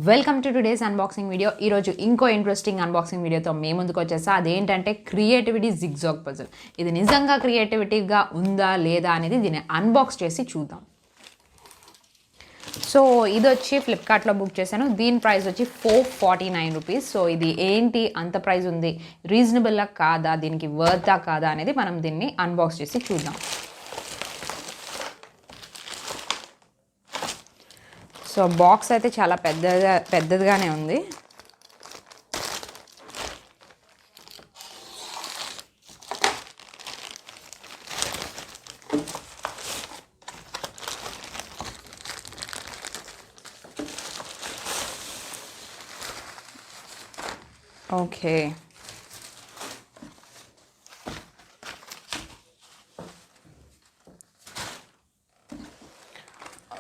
Welcome to today's unboxing video. ఈరోజు ఇంకో interesting unboxing వీడియోతో మేము ముందుకు వచ్చేసా. అదేంటంటే క్రియేటివిటీ జిగ్జాగ్ పజిల్. ఇది నిజంగా క్రియేటివిటీగా ఉందా లేదా అనేది దీన్ని అన్బాక్స్ చేసి చూద్దాం. సో ఇది వచ్చి ఫ్లిప్కార్ట్లో బుక్ చేశాను. దీని ప్రైస్ వచ్చి ₹449. సో ఇది ఏంటి అంత ప్రైస్ ఉంది, రీజనబుల్లా కాదా, దీనికి వర్తా కాదా అనేది మనం దీన్ని అన్బాక్స్ చేసి చూద్దాం. సో బాక్స్ అయితే చాలా పెద్దదిగానే ఉంది. ఓకే,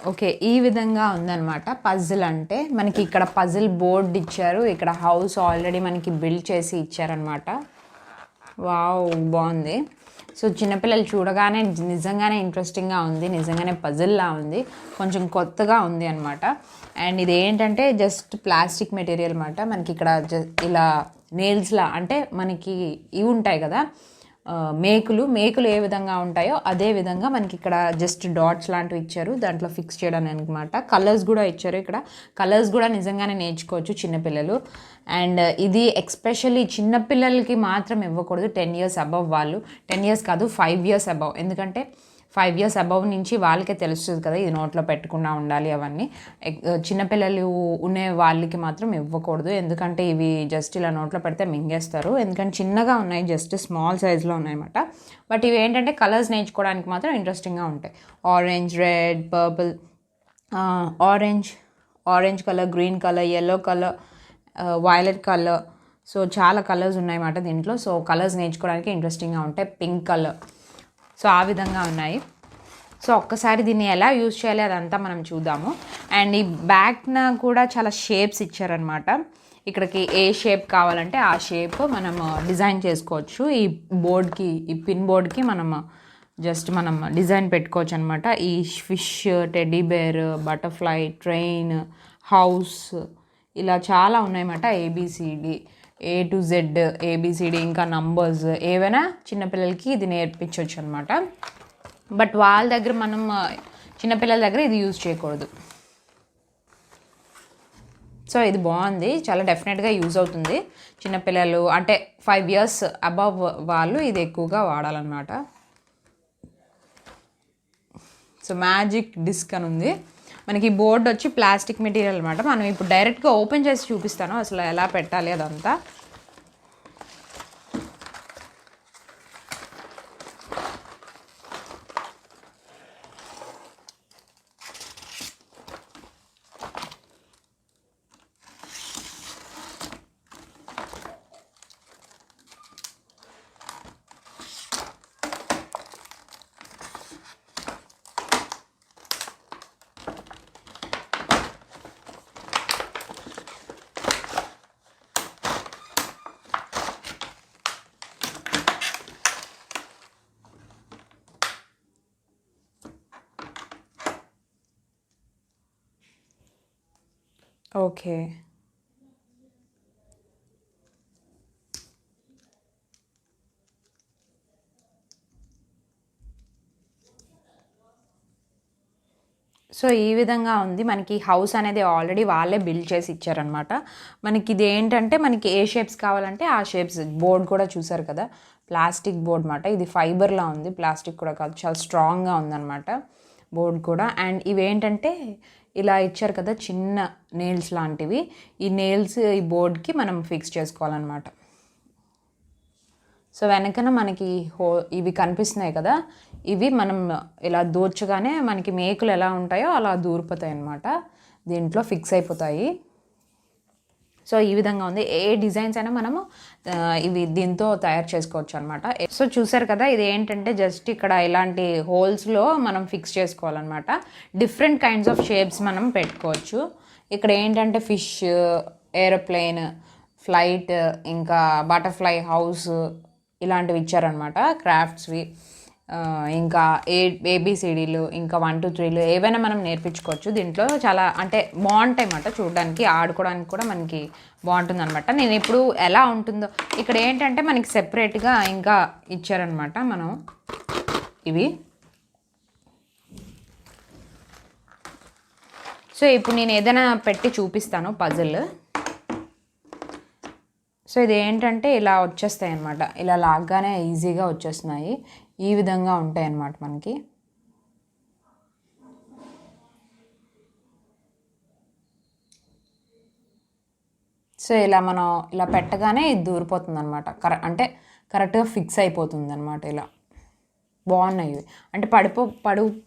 ఓకే ఈ విధంగా ఉందన్నమాట. పజిల్ అంటే మనకి ఇక్కడ పజిల్ బోర్డ్ ఇచ్చారు, ఇక్కడ హౌస్ ఆల్రెడీ మనకి బిల్డ్ చేసి ఇచ్చారనమాట. వావ్, బాగుంది. సో చిన్నపిల్లలు చూడగానే నిజంగానే ఇంట్రెస్టింగ్గా ఉంది, నిజంగానే పజిల్లా ఉంది, కొంచెం కొత్తగా ఉంది అనమాట. అండ్ ఇది ఏంటంటే జస్ట్ ప్లాస్టిక్ మెటీరియల్ అనమాట. మనకి ఇక్కడ ఇలా నెయిల్స్లా అంటే మనకి ఇవి ఉంటాయి కదా మేకులు ఏ విధంగా ఉంటాయో అదే విధంగా మనకి ఇక్కడ జస్ట్ డాట్స్ లాంటివి ఇచ్చారు, దాంట్లో ఫిక్స్ చేయడానికి అనమాట. కలర్స్ కూడా ఇచ్చారు. ఇక్కడ కలర్స్ కూడా నిజంగానే నేర్చుకోవచ్చు చిన్నపిల్లలు. అండ్ ఇది ఎక్స్పెషల్లీ చిన్నపిల్లలకి మాత్రం ఇవ్వకూడదు, 10 years అబవ్ వాళ్ళు. 10 years కాదు, 5 years అబవ్. ఎందుకంటే 5 years అబవ్ నుంచి వాళ్ళకే తెలుస్తుంది కదా ఇది నోట్లో పెట్టకుండా ఉండాలి అవన్నీ. చిన్నపిల్లలు ఉండే వాళ్ళకి మాత్రం ఇవ్వకూడదు, ఎందుకంటే ఇవి జస్ట్ ఇలా నోట్లో పెడితే మింగేస్తారు. ఎందుకంటే చిన్నగా ఉన్నాయి, జస్ట్ స్మాల్ సైజ్లో ఉన్నాయన్నమాట. బట్ ఇవి ఏంటంటే కలర్స్ నేర్చుకోవడానికి మాత్రం ఇంట్రెస్టింగ్గా ఉంటాయి. Orange, red, purple, orange colour, green colour, yellow colour, violet colour. So చాలా కలర్స్ ఉన్నాయన్నమాట దీంట్లో. సో కలర్స్ నేర్చుకోవడానికి ఇంట్రెస్టింగ్గా ఉంటాయి. పింక్ కలర్, సో ఆ విధంగా ఉన్నాయి. సో ఒక్కసారి దీన్ని ఎలా యూజ్ చేయాలి అదంతా మనం చూద్దాము. అండ్ ఈ బ్యాక్న కూడా చాలా షేప్స్ ఇచ్చారనమాట. ఇక్కడికి ఏ షేప్ కావాలంటే ఆ షేప్ మనం డిజైన్ చేసుకోవచ్చు. ఈ బోర్డ్కి, ఈ పిన్ బోర్డ్కి మనం డిజైన్ పెట్టుకోవచ్చు అనమాట. ఈ fish, teddy bear, butterfly, train, house, ఇలా చాలా ఉన్నాయన్నమాట. A B C D, A to Z, ABCD, ఇంకా నంబర్స్ ఏవైనా చిన్నపిల్లలకి ఇది నేర్పించవచ్చు అనమాట. బట్ వాళ్ళ దగ్గర మనం చిన్నపిల్లల దగ్గర ఇది యూజ్ చేయకూడదు. సో ఇది బాగుంది, చాలా డెఫినెట్గా యూజ్ అవుతుంది. చిన్నపిల్లలు అంటే 5 years అబవ్ వాళ్ళు ఇది ఎక్కువగా వాడాలన్నమాట. సో మ్యాజిక్ డిస్క్ అని ఉంది. మనకి బోర్డ్ వచ్చి ప్లాస్టిక్ మెటీరియల్ అనమాట. మనం ఇప్పుడు డైరెక్ట్గా ఓపెన్ చేసి చూపిస్తాను అసలు ఎలా పెట్టాలి అదంతా. ఓకే, సో ఈ విధంగా ఉంది. మనకి హౌస్ అనేది ఆల్రెడీ వాళ్ళే బిల్డ్ చేసి ఇచ్చారనమాట. మనకి ఇది ఏంటంటే మనకి ఏ షేప్స్ కావాలంటే ఆ షేప్స్. బోర్డ్ కూడా చూసారు కదా, ప్లాస్టిక్ బోర్డ్ అనమాట. ఇది ఫైబర్లా ఉంది, ప్లాస్టిక్ కూడా కాదు, చాలా స్ట్రాంగ్గా ఉందన్నమాట బోర్డ్ కూడా. అండ్ ఇవేంటంటే ఇలా ఇచ్చారు కదా చిన్న నెయిల్స్ లాంటివి. ఈ నెయిల్స్ ఈ బోర్డ్కి మనం ఫిక్స్ చేసుకోవాలన్నమాట. సో వెనకన మనకి ఇవి కనిపిస్తున్నాయి కదా, ఇవి మనం ఇలా దూర్చగానే మనకి మేకులు ఎలా ఉంటాయో అలా దూరిపోతాయి అన్నమాట, దీంట్లో ఫిక్స్ అయిపోతాయి. సో ఈ విధంగా ఉంది. ఏ డిజైన్స్ అయినా మనము ఇవి దీంతో తయారు చేసుకోవచ్చు అనమాట. సో చూసారు కదా, ఇది ఏంటంటే జస్ట్ ఇక్కడ ఇలాంటి హోల్స్లో మనం ఫిక్స్ చేసుకోవాలన్నమాట. డిఫరెంట్ కైండ్స్ ఆఫ్ షేప్స్ మనం పెట్టుకోవచ్చు. ఇక్కడ ఏంటంటే ఫిష్, ఏరోప్లేన్, ఫ్లైట్, ఇంకా బటర్ఫ్లై, హౌస్ ఇలాంటివి ఇచ్చారనమాట క్రాఫ్ట్స్వి. ఇంకా ఏబిసిడీలు, ఇంకా 1 2 3లు ఏవైనా మనం నేర్పించుకోవచ్చు. దీంట్లో చాలా అంటే బాగుంటాయి అన్నమాట చూడడానికి, ఆడుకోవడానికి కూడా మనకి బాగుంటుంది అనమాట. నేను ఇప్పుడు ఎలా ఉంటుందో ఇక్కడ ఏంటంటే మనకి సెపరేట్గా ఇంకా ఇచ్చారనమాట మనం ఇవి. సో ఇప్పుడు నేను ఏదైనా పెట్టి చూపిస్తాను పజిల్. సో ఇది ఏంటంటే ఇలా వచ్చేస్తాయి అన్నమాట, ఇలా లాగ్గానే ఈజీగా వచ్చేస్తున్నాయి. ఈ విధంగా ఉంటాయి అన్నమాట మనకి. సో ఇలా మనం ఇలా పెట్టగానే ఇది దూరిపోతుంది అనమాట, అంటే కరెక్ట్గా ఫిక్స్ అయిపోతుంది అనమాట. ఇలా బాగున్నాయి ఇవి, అంటే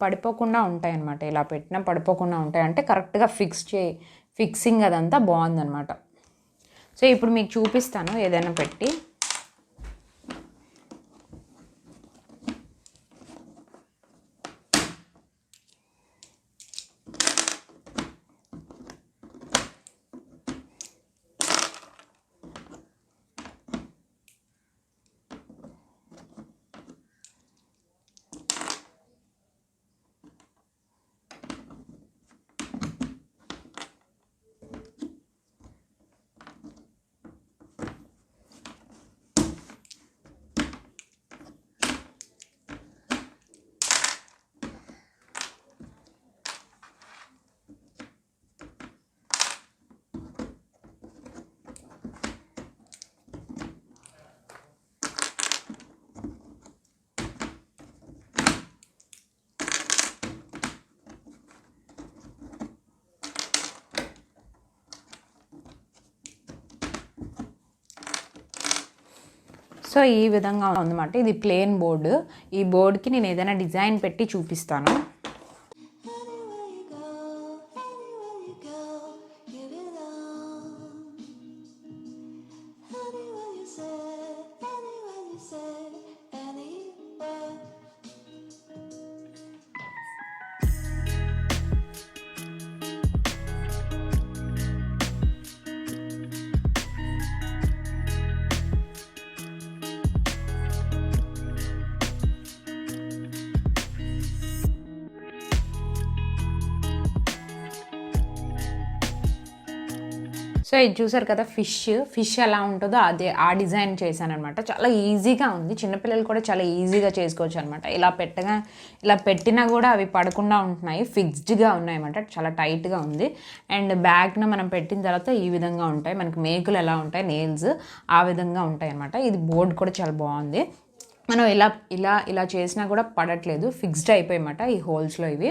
పడిపోకుండా ఉంటాయి అన్నమాట. ఇలా పెట్టినా పడిపోకుండా ఉంటాయి, అంటే కరెక్ట్గా ఫిక్సింగ్ అదంతా బాగుందన్నమాట. సో ఇప్పుడు మీకు చూపిస్తాను ఏదైనా పెట్టి. సో ఈ విధంగా ఉందన్నమాట. ఇది ప్లేన్ బోర్డు. ఈ బోర్డుకి నేను ఏదైనా డిజైన్ పెట్టి చూపిస్తాను. సో ఇది చూసారు కదా, ఫిష్ ఎలా ఉంటుందో అదే ఆ డిజైన్ చేశాను అనమాట. చాలా ఈజీగా ఉంది, చిన్నపిల్లలు కూడా చాలా ఈజీగా చేసుకోవచ్చు అనమాట. ఇలా పెట్టినా కూడా అవి పడకుండా ఉంటున్నాయి, ఫిక్స్డ్గా ఉన్నాయి అనమాట, చాలా టైట్గా ఉంది. అండ్ బ్యాగ్ను మనం పెట్టిన తర్వాత ఈ విధంగా ఉంటాయి, మనకి మేకులు ఎలా ఉంటాయి నెయిల్స్ ఆ విధంగా ఉంటాయి అనమాట. ఇది బోర్డు కూడా చాలా బాగుంది. మనం ఇలా చేసినా కూడా పడట్లేదు, ఫిక్స్డ్ అయిపోయాయన్నమాట ఈ హోల్స్లో ఇవి.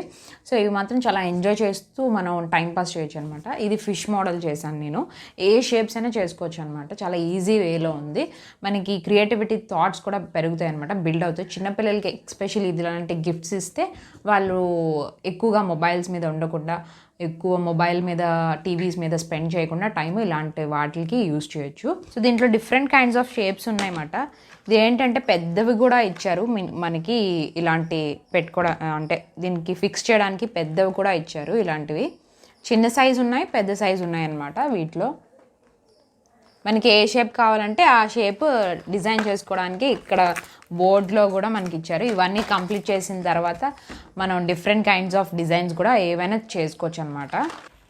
సో ఇవి మాత్రం చాలా ఎంజాయ్ చేస్తూ మనం టైంపాస్ చేయొచ్చు అనమాట. ఇది ఫిష్ మోడల్ చేశాను నేను, ఏ షేప్స్ అయినా చేసుకోవచ్చు అనమాట, చాలా ఈజీ వేలో ఉంది. మనకి క్రియేటివిటీ థాట్స్ కూడా పెరుగుతాయి అనమాట, బిల్డ్ అవుతాయి. చిన్నపిల్లలకి ఎస్పెషల్లీ ఇలాంటి గిఫ్ట్స్ ఇస్తే వాళ్ళు ఎక్కువగా మొబైల్స్ మీద ఉండకుండా, ఎక్కువ మొబైల్ మీద టీవీస్ మీద స్పెండ్ చేయకుండా టైం ఇలాంటి వాటికి యూజ్ చేయొచ్చు. సో దీంట్లో డిఫరెంట్ కైండ్స్ ఆఫ్ షేప్స్ ఉన్నాయన్నమాట. ఇది ఏంటంటే పెద్దవి కూడా ఇచ్చారు మనకి, ఇలాంటి పెట్టుకోవడం అంటే దీనికి ఫిక్స్ చేయడానికి పెద్దవి కూడా ఇచ్చారు. ఇలాంటివి చిన్న సైజు ఉన్నాయి, పెద్ద సైజు ఉన్నాయి అన్నమాట. వీటిలో మనకి ఏ షేప్ కావాలంటే ఆ షేప్ డిజైన్ చేసుకోవడానికి ఇక్కడ బోర్డ్లో కూడా మనకి ఇచ్చారు. ఇవన్నీ కంప్లీట్ చేసిన తర్వాత మనం డిఫరెంట్ కైండ్స్ ఆఫ్ డిజైన్స్ కూడా ఏవైనా చేసుకోవచ్చు అనమాట.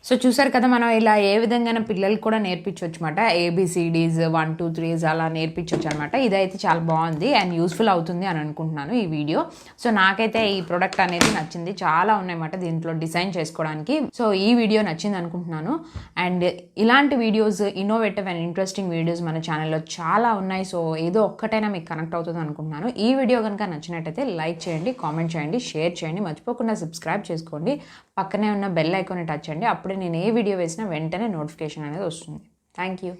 సో చూసారు కదా, మనం ఇలా ఏ విధంగా పిల్లలకు కూడా నేర్పించవచ్చు అనమాట. ABCDs 1 2 3 అలా నేర్పించవచ్చు అనమాట. ఇదైతే చాలా బాగుంది అండ్ యూస్ఫుల్ అవుతుంది అని అనుకుంటున్నాను ఈ వీడియో. సో నాకైతే ఈ ప్రోడక్ట్ అనేది నచ్చింది, చాలా ఉన్నాయన్నమాట దీంట్లో డిజైన్ చేసుకోవడానికి. సో ఈ వీడియో నచ్చింది అనుకుంటున్నాను. అండ్ ఇలాంటి videos, innovative and interesting videos మన ఛానల్లో చాలా ఉన్నాయి. సో ఏదో ఒక్కటైనా మీకు కనెక్ట్ అవుతుంది అనుకుంటున్నాను. ఈ వీడియో కనుక నచ్చినట్టయితే లైక్ చేయండి, కామెంట్ చేయండి, షేర్ చేయండి, మర్చిపోకుండా సబ్స్క్రైబ్ చేసుకోండి. పక్కనే ఉన్న బెల్ ఐకాన్ని టచ్ చేయండి, అప్పుడే నేను ఏ వీడియో వేసినా వెంటనే నోటిఫికేషన్ అనేది వస్తుంది. Thank you.